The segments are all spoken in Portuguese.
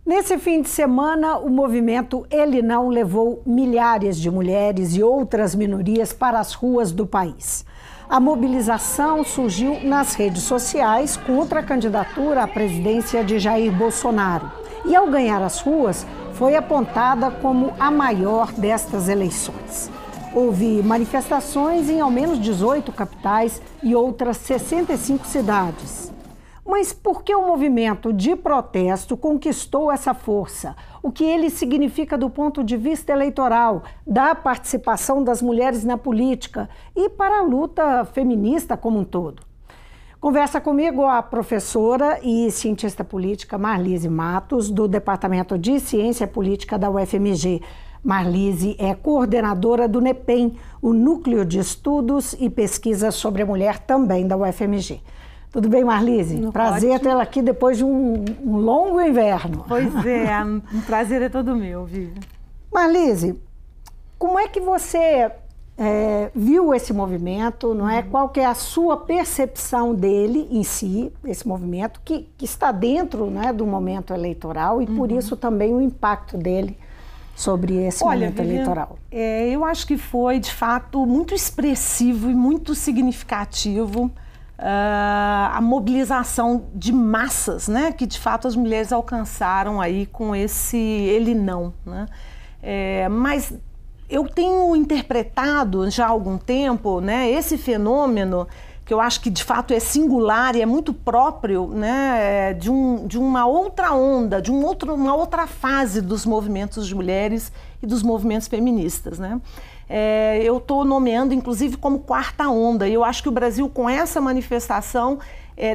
Nesse fim de semana, o movimento Ele Não levou milhares de mulheres e outras minorias para as ruas do país. A mobilização surgiu nas redes sociais contra a candidatura à presidência de Jair Bolsonaro. E ao ganhar as ruas, foi apontada como a maior destas eleições. Houve manifestações em ao menos 18 capitais e outras 65 cidades. Mas por que o movimento de protesto conquistou essa força? O que ele significa do ponto de vista eleitoral, da participação das mulheres na política e para a luta feminista como um todo? Conversa comigo a professora e cientista política Marlise Matos, do Departamento de Ciência Política da UFMG. Marlise é coordenadora do NEPEM, o Núcleo de Estudos e Pesquisas sobre a Mulher, também da UFMG. Tudo bem, Marlise? Prazer tê-la aqui depois de um longo inverno. Pois é, um prazer é todo meu, Vivi. Marlise, como é que você viu esse movimento, não é? Qual que é a sua percepção dele em si, esse movimento, que está dentro, né, do momento eleitoral e por isso também o impacto dele sobre esse momento eleitoral? Eu acho que foi, de fato, muito expressivo e muito significativo a mobilização de massas, né, que de fato as mulheres alcançaram aí com esse Ele Não, né? Mas eu tenho interpretado já há algum tempo, né, esse fenômeno que eu acho que de fato é singular e é muito próprio, né, de uma outra onda, de uma outra fase dos movimentos de mulheres e dos movimentos feministas, né? Eu estou nomeando, inclusive, como quarta onda. E eu acho que o Brasil, com essa manifestação,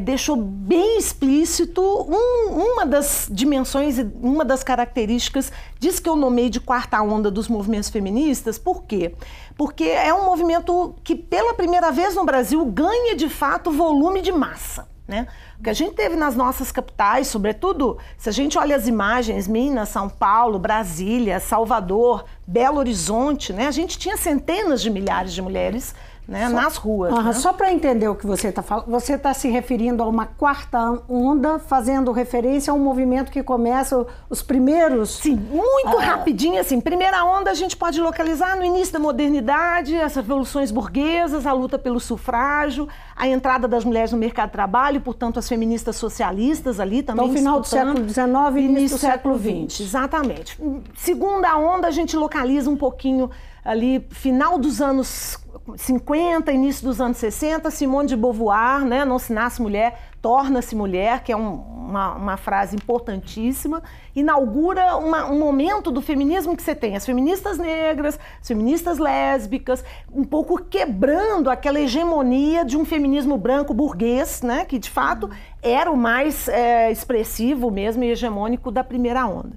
deixou bem explícito uma das dimensões, uma das características disso que eu nomei de quarta onda dos movimentos feministas. Por quê? Porque é um movimento que, pela primeira vez no Brasil, ganha, de fato, volume de massa, né? O que a gente teve nas nossas capitais, sobretudo, se a gente olha as imagens, Minas, São Paulo, Brasília, Salvador, Belo Horizonte, né? A gente tinha centenas de milhares de mulheres, né, nas ruas. Né? Só para entender o que você está falando, você está se referindo a uma quarta onda, fazendo referência a um movimento que começa os primeiros... Sim, muito rapidinho, assim, primeira onda a gente pode localizar no início da modernidade, as revoluções burguesas, a luta pelo sufrágio, a entrada das mulheres no mercado de trabalho, portanto as feministas socialistas ali também então, final do século XIX e início do século XX. Exatamente. Segunda onda a gente localiza um pouquinho ali, final dos anos 50, início dos anos 60, Simone de Beauvoir, né? Não se nasce mulher, torna-se mulher, que é uma frase importantíssima, inaugura um momento do feminismo que você tem as feministas negras, as feministas lésbicas, um pouco quebrando aquela hegemonia de um feminismo branco burguês, né? Que de fato era o mais expressivo mesmo e hegemônico da primeira onda.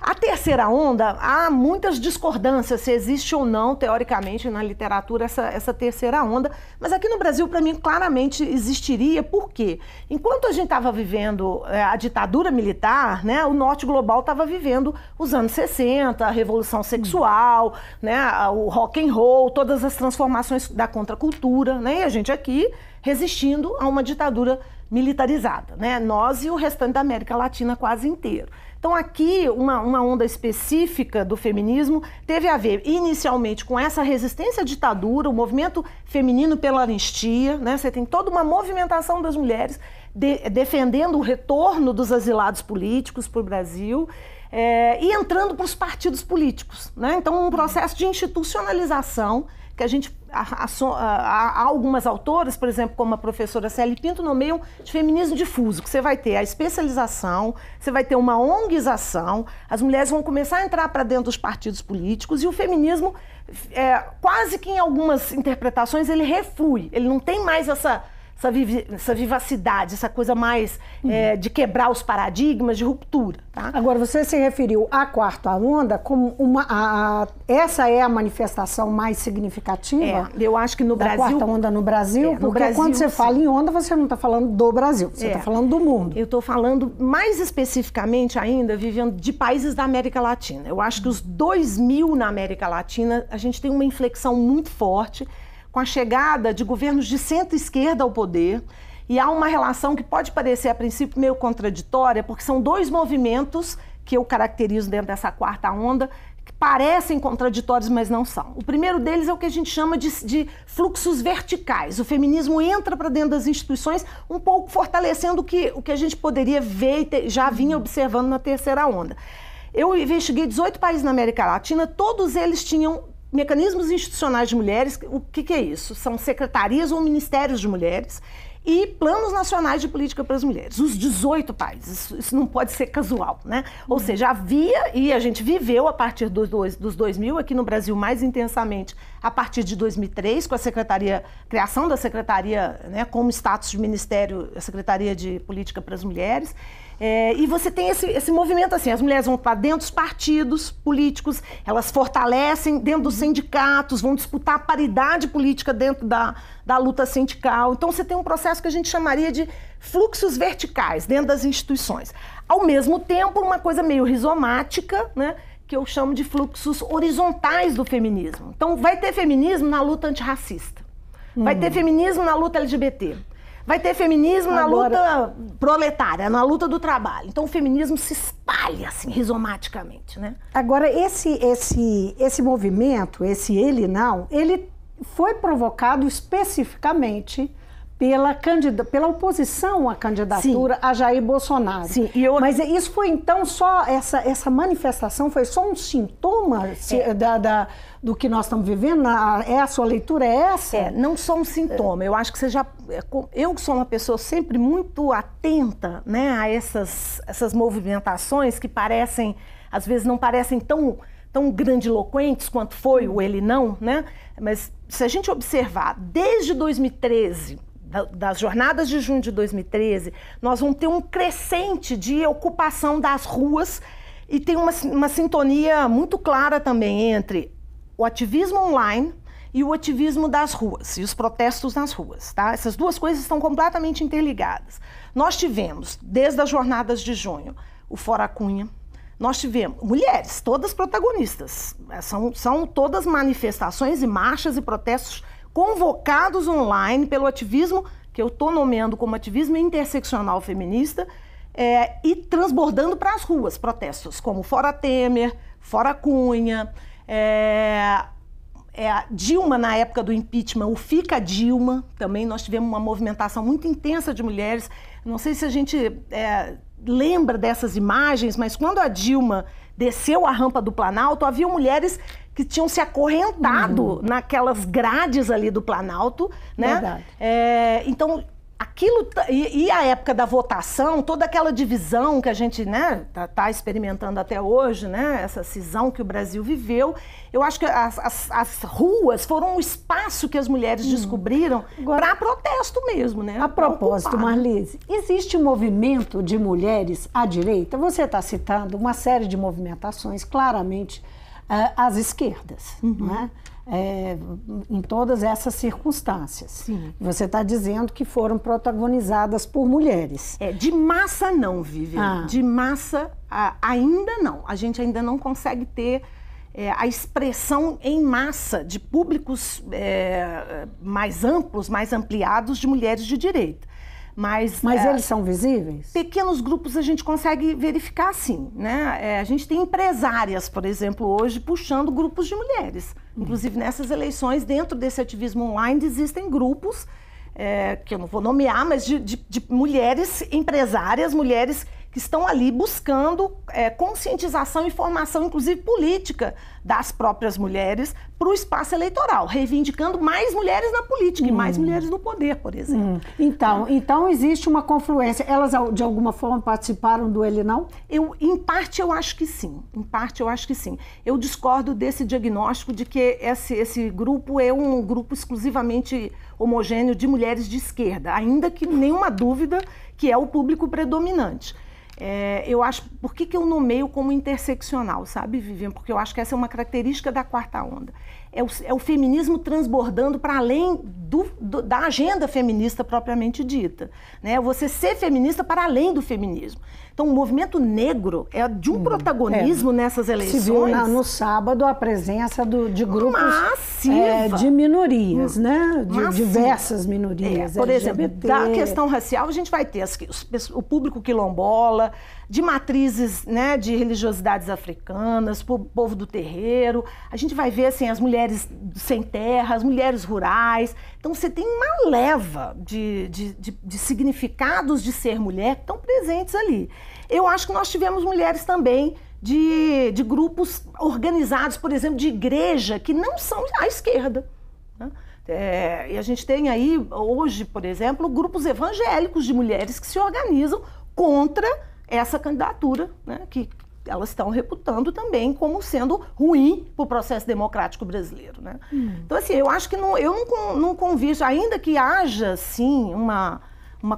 A terceira onda, há muitas discordâncias se existe ou não, teoricamente, na literatura, essa terceira onda, mas aqui no Brasil, para mim, claramente existiria. Por quê? Enquanto a gente estava vivendo a ditadura militar, né, o norte global estava vivendo os anos 60, a revolução sexual, né, o rock and roll, todas as transformações da contracultura, né, e a gente aqui resistindo a uma ditadura militarizada, né, nós e o restante da América Latina quase inteiro. Então aqui uma onda específica do feminismo teve a ver inicialmente com essa resistência à ditadura, o movimento feminino pela anistia, né? Você tem toda uma movimentação das mulheres defendendo o retorno dos asilados políticos para o Brasil e entrando para os partidos políticos, né? Então um processo de institucionalização que a gente, há algumas autoras, por exemplo, como a professora Célia Pinto, nomeiam de feminismo difuso, que você vai ter a especialização, você vai ter uma onguização, as mulheres vão começar a entrar para dentro dos partidos políticos e o feminismo, quase que em algumas interpretações, ele reflui, ele não tem mais essa vivacidade, essa coisa mais de quebrar os paradigmas, de ruptura. Tá? Agora, você se referiu à quarta onda como essa é a manifestação mais significativa? Eu acho que no Brasil... Da quarta onda no Brasil? Porque no Brasil, quando você fala em onda, você não está falando do Brasil, você está falando do mundo. Eu estou falando mais especificamente ainda, vivendo de países da América Latina. Eu acho que os 2000 na América Latina, a gente tem uma inflexão muito forte, com a chegada de governos de centro-esquerda ao poder, e há uma relação que pode parecer a princípio meio contraditória, porque são dois movimentos que eu caracterizo dentro dessa quarta onda, que parecem contraditórios, mas não são. O primeiro deles é o que a gente chama de fluxos verticais. O feminismo entra para dentro das instituições, um pouco fortalecendo o que a gente poderia ver e já vinha observando na terceira onda. Eu investiguei 18 países na América Latina, todos eles tinham mecanismos institucionais de mulheres. O que é isso? São secretarias ou ministérios de mulheres e planos nacionais de política para as mulheres. Os 18 países, isso não pode ser casual, né? Ou seja, havia, e a gente viveu a partir dos 2000, aqui no Brasil mais intensamente, a partir de 2003, com a criação da secretaria, né, como status de ministério, a Secretaria de Política para as Mulheres. E você tem esse movimento assim, as mulheres vão para dentro dos partidos políticos, elas fortalecem dentro dos sindicatos, vão disputar a paridade política dentro da luta sindical. Então você tem um processo que a gente chamaria de fluxos verticais dentro das instituições. Ao mesmo tempo, uma coisa meio rizomática, né, que eu chamo de fluxos horizontais do feminismo. Então vai ter feminismo na luta antirracista, vai ter feminismo na luta LGBT, vai ter feminismo na luta proletária, na luta do trabalho. Então o feminismo se espalha assim, rizomaticamente, né? Agora, esse movimento, esse ele não, ele foi provocado especificamente pela oposição à candidatura a Jair Bolsonaro. Sim. Mas isso foi então só, essa manifestação foi só um sintoma do que nós estamos vivendo? A sua leitura é essa? Não só um sintoma. Eu acho que você já... Eu sou uma pessoa sempre muito atenta, né, a essas movimentações que parecem, às vezes não parecem tão grandiloquentes quanto foi o ele não, né? Mas se a gente observar, desde 2013... das jornadas de junho de 2013, nós vamos ter um crescente de ocupação das ruas e tem uma sintonia muito clara também entre o ativismo online e o ativismo das ruas, e os protestos nas ruas, tá? Essas duas coisas estão completamente interligadas. Nós tivemos, desde as jornadas de junho, o Fora Cunha, nós tivemos mulheres, todas protagonistas, são todas manifestações e marchas e protestos convocados online pelo ativismo, que eu estou nomeando como ativismo interseccional feminista, e transbordando para as ruas, protestos como Fora Temer, Fora Cunha, Dilma na época do impeachment, o Fica Dilma, também nós tivemos uma movimentação muito intensa de mulheres. Não sei se a gente lembra dessas imagens, mas quando a Dilma desceu a rampa do Planalto, havia mulheres que tinham se acorrentado naquelas grades ali do Planalto, né? Verdade. Então, aquilo... E a época da votação, toda aquela divisão que a gente, né, tá experimentando até hoje, né? Essa cisão que o Brasil viveu. Eu acho que as ruas foram um espaço que as mulheres descobriram para protesto mesmo, né? A propósito, Marlise, existe um movimento de mulheres à direita? Você está citando uma série de movimentações, claramente, às esquerdas, né? Em todas essas circunstâncias. Sim. Você está dizendo que foram protagonizadas por mulheres. De massa não, Vivian. De massa ainda não. A gente ainda não consegue ter a expressão em massa de públicos mais amplos, mais ampliados de mulheres de direita. Mas eles são visíveis? Pequenos grupos a gente consegue verificar, sim, né? A gente tem empresárias, por exemplo, hoje puxando grupos de mulheres. Inclusive nessas eleições, dentro desse ativismo online, existem grupos, que eu não vou nomear, mas de mulheres empresárias, mulheres que estão ali buscando conscientização e formação, inclusive política, das próprias mulheres para o espaço eleitoral, reivindicando mais mulheres na política e mais mulheres no poder, por exemplo. Então existe uma confluência. Elas, de alguma forma, participaram do Ele Não? Em parte, eu acho que sim. Eu discordo desse diagnóstico de que esse grupo é um grupo exclusivamente homogêneo de mulheres de esquerda, ainda que nenhuma dúvida que é o público predominante. Eu acho, por que eu nomeio como interseccional, sabe, Vivian? Porque eu acho que essa é uma característica da quarta onda. É o feminismo transbordando para além da agenda feminista propriamente dita, né? Você ser feminista para além do feminismo. Então, o movimento negro é de um protagonismo nessas eleições. Se viu no sábado a presença de grupos massiva, de minorias, né? De diversas minorias. Por exemplo, da questão racial, a gente vai ter o público quilombola, de matrizes, né, de religiosidades africanas, povo do terreiro. A gente vai ver assim, as mulheres sem terra, as mulheres rurais. Então você tem uma leva de significados de ser mulher que estão presentes ali. Eu acho que nós tivemos mulheres também de grupos organizados, por exemplo, de igreja, que não são à esquerda, né? E a gente tem aí, hoje, por exemplo, grupos evangélicos de mulheres que se organizam contra essa candidatura, né, que elas estão reputando também como sendo ruim para o processo democrático brasileiro, né? Então, assim, eu acho que eu não convido, ainda que haja, sim, uma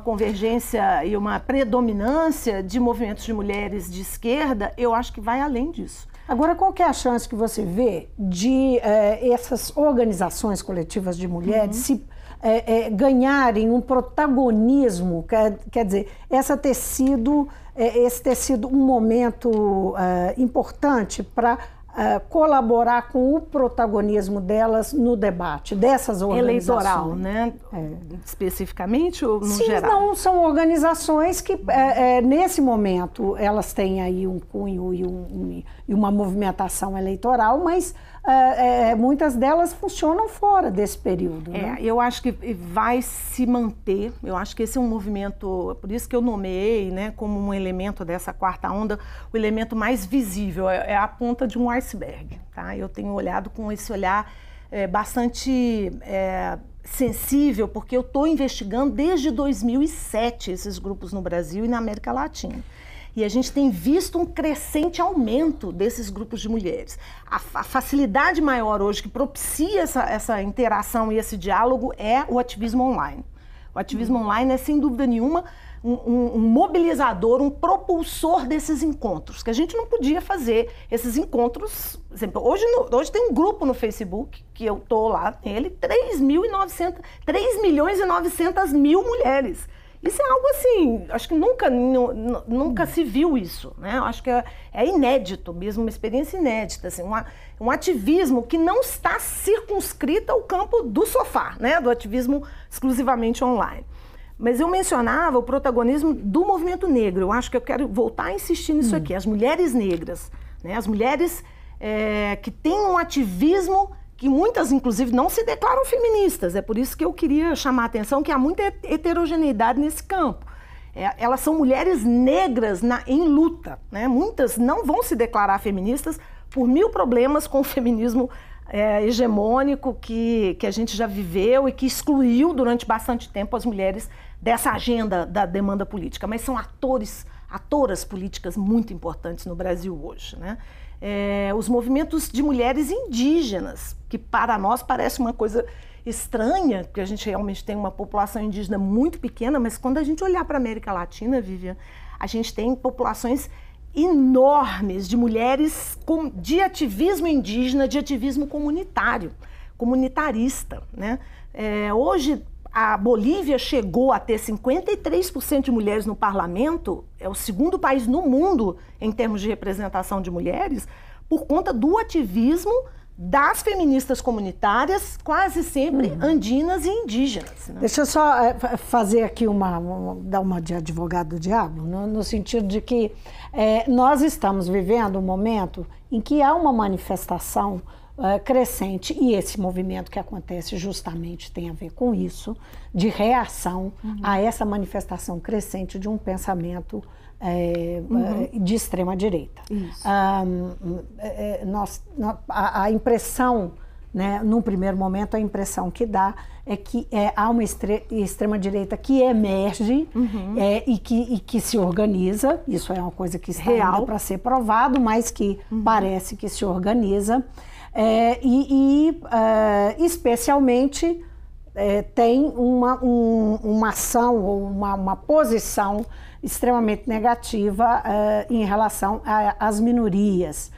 convergência e uma predominância de movimentos de mulheres de esquerda, eu acho que vai além disso. Agora, qual que é a chance que você vê de essas organizações coletivas de mulheres se ganharem um protagonismo, quer dizer, esse ter sido um momento importante para colaborar com o protagonismo delas no debate, dessas organizações? Eleitoral, né? Especificamente ou no Sim, geral? Não, são organizações que, nesse momento, elas têm aí um cunho e uma movimentação eleitoral, mas muitas delas funcionam fora desse período. Né? Eu acho que vai se manter, eu acho que esse é um movimento, por isso que eu nomeei, né, como um elemento dessa quarta onda, o elemento mais visível, é a ponta de um iceberg. Tá? Eu tenho olhado com esse olhar bastante sensível, porque eu estou investigando desde 2007 esses grupos no Brasil e na América Latina. E a gente tem visto um crescente aumento desses grupos de mulheres. A facilidade maior hoje que propicia essa interação e esse diálogo é o ativismo online. O ativismo online é, sem dúvida nenhuma, um mobilizador, um propulsor desses encontros, que a gente não podia fazer esses encontros. Por exemplo, hoje tem um grupo no Facebook, que eu estou lá nele, 3.900.000 mulheres. Isso é algo assim, acho que nunca se viu isso, né? Acho que é inédito mesmo, uma experiência inédita, assim, um ativismo que não está circunscrito ao campo do sofá, né? Do ativismo exclusivamente online. Mas eu mencionava o protagonismo do movimento negro, eu acho que eu quero voltar a insistir nisso aqui, as mulheres negras, né? As mulheres que têm um ativismo que muitas, inclusive, não se declaram feministas. É por isso que eu queria chamar a atenção que há muita heterogeneidade nesse campo. Elas são mulheres negras em luta, né? Muitas não vão se declarar feministas por mil problemas com o feminismo hegemônico que a gente já viveu e que excluiu durante bastante tempo as mulheres dessa agenda da demanda política. Mas são atoras políticas muito importantes no Brasil hoje, né? Os movimentos de mulheres indígenas, que para nós parece uma coisa estranha, porque a gente realmente tem uma população indígena muito pequena, mas quando a gente olhar para a América Latina, Vivian, a gente tem populações enormes de mulheres de ativismo indígena, de ativismo comunitarista, né? Hoje, a Bolívia chegou a ter 53% de mulheres no parlamento, é o segundo país no mundo em termos de representação de mulheres, por conta do ativismo das feministas comunitárias, quase sempre andinas e indígenas. Né? Deixa eu só fazer aqui dar uma de advogado do diabo, no sentido de que nós estamos vivendo um momento em que há uma manifestação crescente, e esse movimento que acontece justamente tem a ver com isso, de reação a essa manifestação crescente de um pensamento de extrema-direita. A impressão, né, num primeiro momento, a impressão que dá é que há uma extrema-direita que emerge e que se organiza, isso é uma coisa que está ainda para ser provado, mas que parece que se organiza, especialmente tem uma ação ou uma posição extremamente negativa em relação às minorias.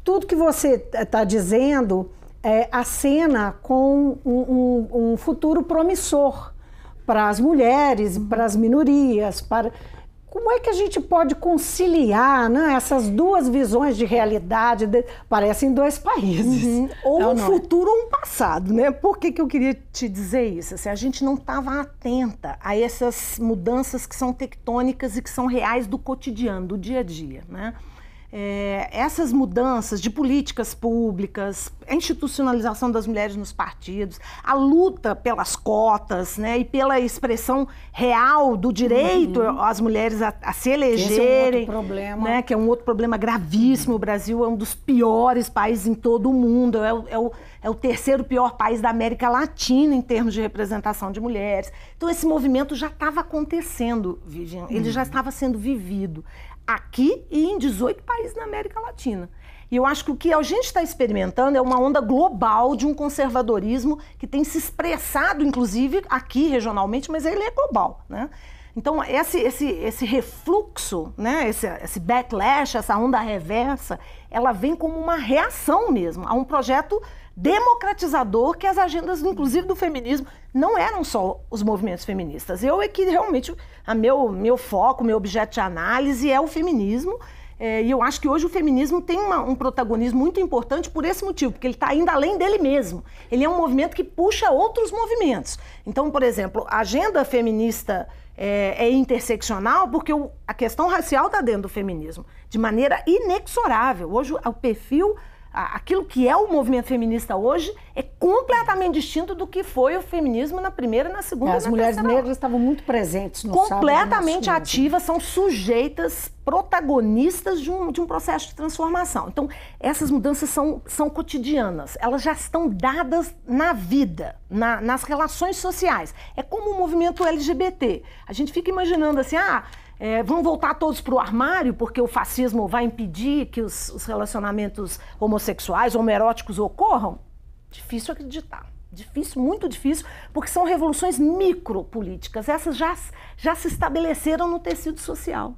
Tudo que você está dizendo acena com um futuro promissor para as mulheres, para as minorias, Como é que a gente pode conciliar, né, essas duas visões de realidade? Parecem dois países. Ou um futuro ou um passado, né? Por que eu queria te dizer isso? Assim, a gente não estava atenta a essas mudanças que são tectônicas e que são reais do cotidiano, do dia a dia, né? Essas mudanças de políticas públicas, a institucionalização das mulheres nos partidos, a luta pelas cotas, né, e pela expressão real do direito às mulheres a se elegerem. Esse é um outro problema. Né, que é um outro problema gravíssimo. O Brasil é um dos piores países em todo o mundo, é o terceiro pior país da América Latina em termos de representação de mulheres. Então esse movimento já estava acontecendo, Vivian, ele já estava sendo vivido aqui e em 18 países na América Latina. E eu acho que o que a gente está experimentando é uma onda global de um conservadorismo que tem se expressado, inclusive, aqui regionalmente, mas ele é global, né? Então, esse refluxo, né, esse backlash, essa onda reversa, ela vem como uma reação mesmo a um projeto democratizador que as agendas, inclusive do feminismo, não eram só os movimentos feministas. Que realmente, meu foco, meu objeto de análise é o feminismo, e eu acho que hoje o feminismo tem um protagonismo muito importante por esse motivo, porque ele está indo além dele mesmo. Ele é um movimento que puxa outros movimentos. Então, por exemplo, a agenda feminista é interseccional porque a questão racial está dentro do feminismo, de maneira inexorável. Hoje o perfil, aquilo que é o movimento feminista hoje é completamente distinto do que foi o feminismo na primeira, na segunda e na terceira. As mulheres negras estavam muito presentes no completamente ativas, são sujeitas, protagonistas de um processo de transformação. Então, essas mudanças são cotidianas, elas já estão dadas na vida, nas relações sociais. É como o movimento LGBT. A gente fica imaginando assim, vão voltar todos para o armário porque o fascismo vai impedir que os relacionamentos homossexuais, homoeróticos ocorram? Difícil acreditar. Difícil, muito difícil, porque são revoluções micropolíticas. Essas já se estabeleceram no tecido social.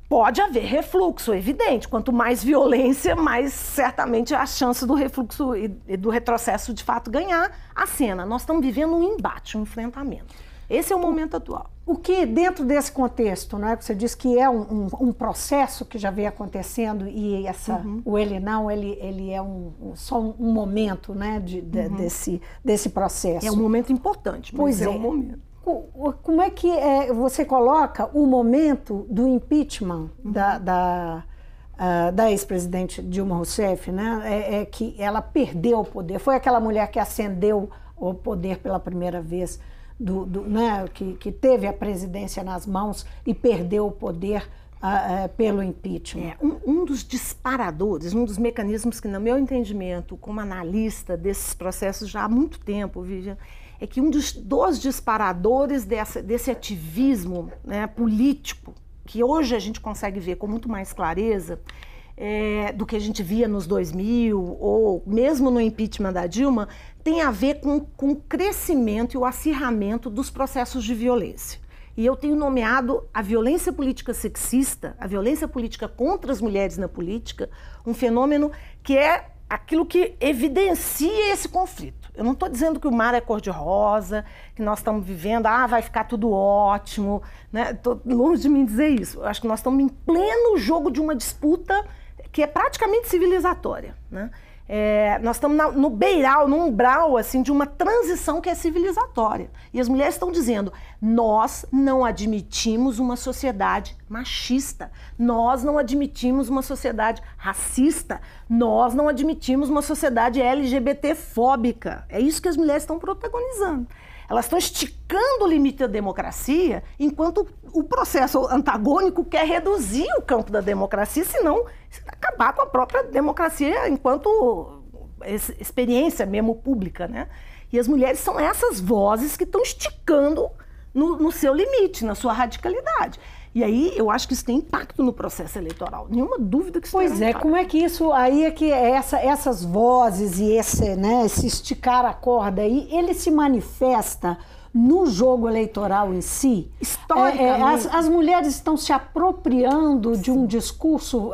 Pode haver refluxo, evidente. Quanto mais violência, mais certamente a chance do refluxo e do retrocesso de fato ganhar a cena. Nós estamos vivendo um embate, um enfrentamento. Esse é o momento atual. O que, dentro desse contexto, não é, que você disse que é um processo que já vem acontecendo e o Ele Não, ele é só um momento, né, desse processo. É um momento importante, mas é um momento. Como é que você coloca o momento do impeachment da ex-presidente Dilma Rousseff, né, que ela perdeu o poder, foi aquela mulher que ascendeu o poder pela primeira vez, né, que teve a presidência nas mãos e perdeu o poder pelo impeachment. Um dos disparadores, um dos mecanismos que, no meu entendimento, como analista desses processos já há muito tempo, Vivian, é que um dos disparadores desse ativismo, né, político, que hoje a gente consegue ver com muito mais clareza do que a gente via nos 2000 ou mesmo no impeachment da Dilma, tem a ver com o crescimento e o acirramento dos processos de violência. E eu tenho nomeado a violência política sexista, a violência política contra as mulheres na política, um fenômeno que é aquilo que evidencia esse conflito. Eu não estou dizendo que o mar é cor-de-rosa, que nós estamos vivendo, vai ficar tudo ótimo, né? Estou longe de mim dizer isso. Eu acho que nós estamos em pleno jogo de uma disputa que é praticamente civilizatória, né? Nós estamos no beiral, no umbral assim, de uma transição que é civilizatória. E as mulheres estão dizendo, nós não admitimos uma sociedade machista, nós não admitimos uma sociedade racista, nós não admitimos uma sociedade LGBT-fóbica. É isso que as mulheres estão protagonizando. Elas estão esticando o limite da democracia, enquanto o processo antagônico quer reduzir o campo da democracia, senão acabar com a própria democracia enquanto experiência mesmo pública, né? E as mulheres são essas vozes que estão esticando no seu limite, na sua radicalidade. E aí eu acho que isso tem impacto no processo eleitoral. Nenhuma dúvida que isso tem impacto. Como é que isso aí é que essas vozes e esse esticar a corda aí, ele se manifesta no jogo eleitoral em si, historicamente, as mulheres estão se apropriando de um discurso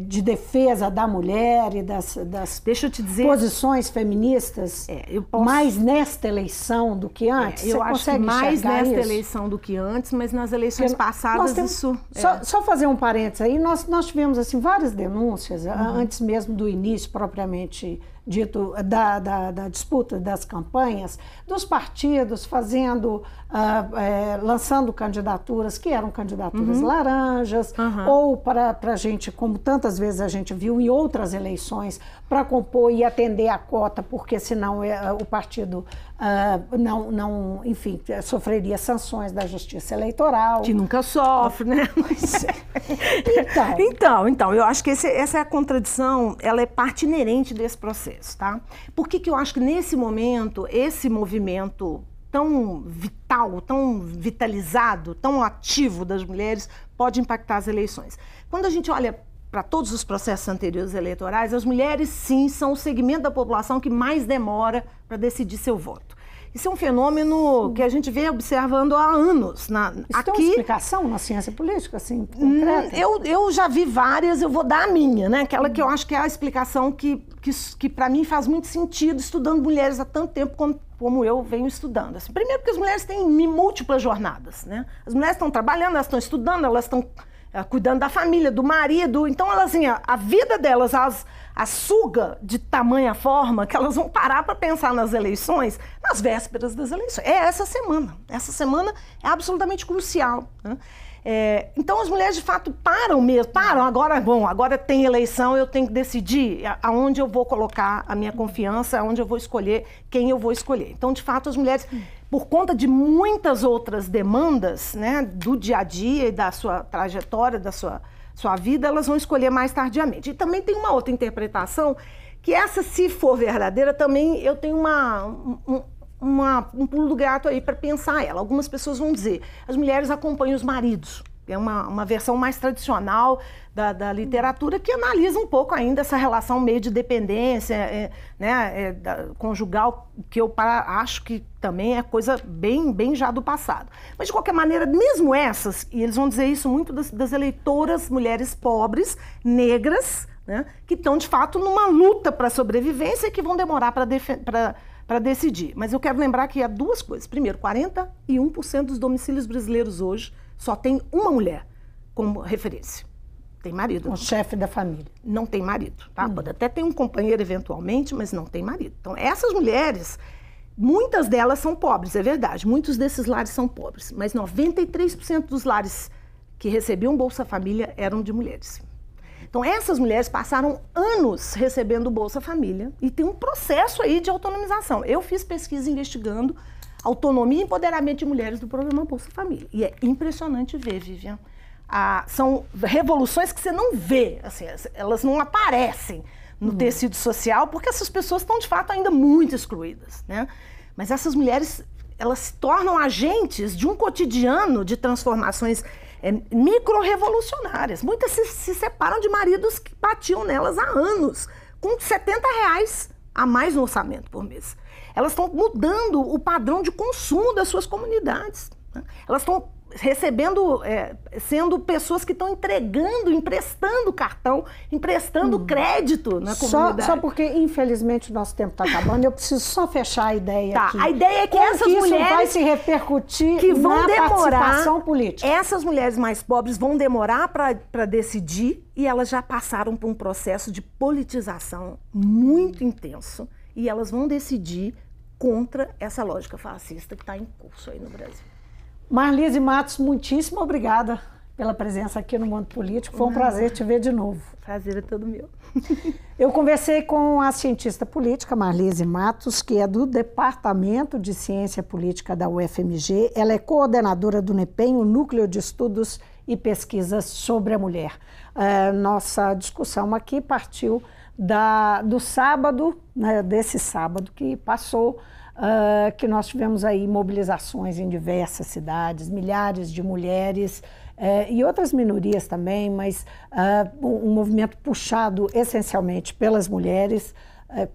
de defesa da mulher e das deixa eu te dizer, posições feministas mais nesta eleição do que antes? Eu acho que mais nesta eleição do que antes, mas nas eleições passadas isso... Só fazer um parênteses aí, nós tivemos assim, várias denúncias, antes mesmo do início propriamente dito da disputa das campanhas, dos partidos fazendo, lançando candidaturas que eram candidaturas laranjas, ou para a gente, como tantas vezes a gente viu em outras eleições, para compor e atender a cota, porque senão o partido enfim, sofreria sanções da Justiça Eleitoral. Que nunca sofre, né? Então, eu acho que essa é a contradição, ela é parte inerente desse processo, tá? Por que eu acho que nesse momento, esse movimento tão vital, tão vitalizado, tão ativo das mulheres pode impactar as eleições? Quando a gente olha para todos os processos anteriores eleitorais, as mulheres, sim, são o segmento da população que mais demora para decidir seu voto. Isso é um fenômeno que a gente vem observando há anos. Isso tem uma explicação na ciência política, assim, concreta? Eu já vi várias, eu vou dar a minha, né? Aquela que eu acho que é a explicação que para mim faz muito sentido, estudando mulheres há tanto tempo como eu venho estudando. Assim, primeiro porque as mulheres têm múltiplas jornadas, né? As mulheres estão trabalhando, elas estão estudando, elas estão cuidando da família, do marido. Então, elas, assim, a vida delas a suga de tamanha forma que elas vão parar para pensar nas eleições nas vésperas das eleições. É essa semana. Essa semana é absolutamente crucial, né? Então, as mulheres, de fato, param. Agora tem eleição, eu tenho que decidir aonde eu vou colocar a minha confiança, aonde eu vou escolher, quem eu vou escolher. Então, de fato, as mulheres, por conta de muitas outras demandas, né, do dia a dia e da sua trajetória, da sua vida, elas vão escolher mais tardiamente. E também tem uma outra interpretação, que essa, se for verdadeira, também eu tenho um pulo do gato aí para pensar ela. Algumas pessoas vão dizer, as mulheres acompanham os maridos. É uma versão mais tradicional da literatura que analisa um pouco ainda essa relação meio de dependência, conjugal, que eu acho que também é coisa bem já do passado. Mas, de qualquer maneira, mesmo essas, e eles vão dizer isso muito das eleitoras mulheres pobres, negras, né, que estão, de fato, numa luta para a sobrevivência e que vão demorar para decidir. Mas eu quero lembrar que há duas coisas. Primeiro, 41% dos domicílios brasileiros hoje só tem uma mulher como referência. Tem marido. O chefe da família. Não tem marido, tá? Pode até ter um companheiro eventualmente, mas não tem marido. Então, essas mulheres, muitas delas são pobres, é verdade. Muitos desses lares são pobres. Mas 93% dos lares que recebiam Bolsa Família eram de mulheres. Então, essas mulheres passaram anos recebendo Bolsa Família e tem um processo aí de autonomização. Eu fiz pesquisa investigando autonomia e empoderamento de mulheres do programa Bolsa Família. E é impressionante ver, Vivian. São revoluções que você não vê, assim, elas não aparecem no tecido social, porque essas pessoas estão, de fato, ainda muito excluídas, né? Mas essas mulheres, elas se tornam agentes de um cotidiano de transformações micro-revolucionárias. Muitas se separam de maridos que batiam nelas há anos, com R$70 a mais no orçamento por mês. Elas estão mudando o padrão de consumo das suas comunidades, né? Elas estão recebendo, sendo pessoas que estão emprestando cartão, emprestando crédito na comunidade. Só porque, infelizmente, o nosso tempo está acabando, eu preciso só fechar a ideia aqui. A ideia é que essas mulheres... isso vai se repercutir que vão na participação política. Essas mulheres mais pobres vão demorar para decidir e elas já passaram por um processo de politização muito intenso e elas vão decidir contra essa lógica fascista que está em curso aí no Brasil. Marlise Matos, muitíssimo obrigada pela presença aqui no Mundo Político. Foi um prazer te ver de novo. Prazer é todo meu. Eu conversei com a cientista política Marlise Matos, que é do Departamento de Ciência Política da UFMG. Ela é coordenadora do NEPEM, o Núcleo de Estudos e Pesquisas sobre a Mulher. Nossa discussão aqui partiu do sábado, né, desse sábado que passou, que nós tivemos aí mobilizações em diversas cidades, milhares de mulheres e outras minorias também, mas um movimento puxado essencialmente pelas mulheres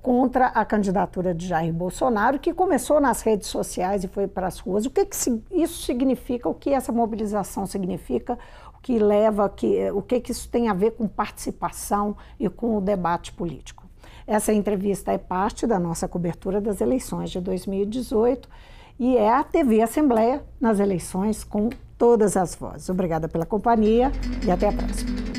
contra a candidatura de Jair Bolsonaro, que começou nas redes sociais e foi para as ruas. O que isso significa? O que essa mobilização significa? O que leva, o que isso tem a ver com participação e com o debate político? Essa entrevista é parte da nossa cobertura das eleições de 2018 e é a TV Assembleia nas eleições com todas as vozes. Obrigada pela companhia e até a próxima.